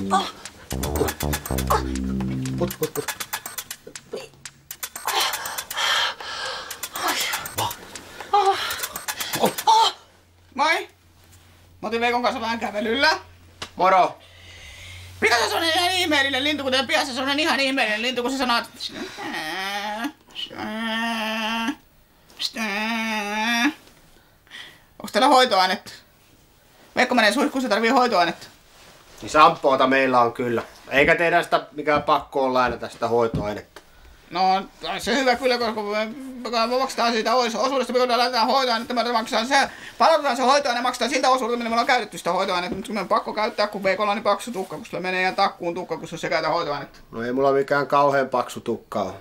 Put. Moi! Mä otin Veikon kanssa vähän kävelyllä. Moro! Mikä se on ihan ihmeellinen lintu, kun teidän piassa se on ihan ihmeellinen lintu, kun sä sanot... Onks teillä hoitoainetta? Veikko menee suihkuun, se tarvii hoitoainetta. Niin sampoota meillä on kyllä. Eikä teidän sitä mikään pakko olla lainata sitä hoitoainetta. No, se hyvä kyllä, koska me maksetaan siitä osuudesta, kun laitetaan hoitoainetta, me maksetaan se, palautetaan se hoitoaine, maksetaan siltä osuudelta, millä me ollaan käytetty sitä hoitoainetta, mutta me on pakko käyttää, kun Veikolla on niin paksu tukka, kun sulla menee ihan takkuun tukka, kun se käytä hoitoainetta. No ei mulla mikään kauhean paksu tukka ole.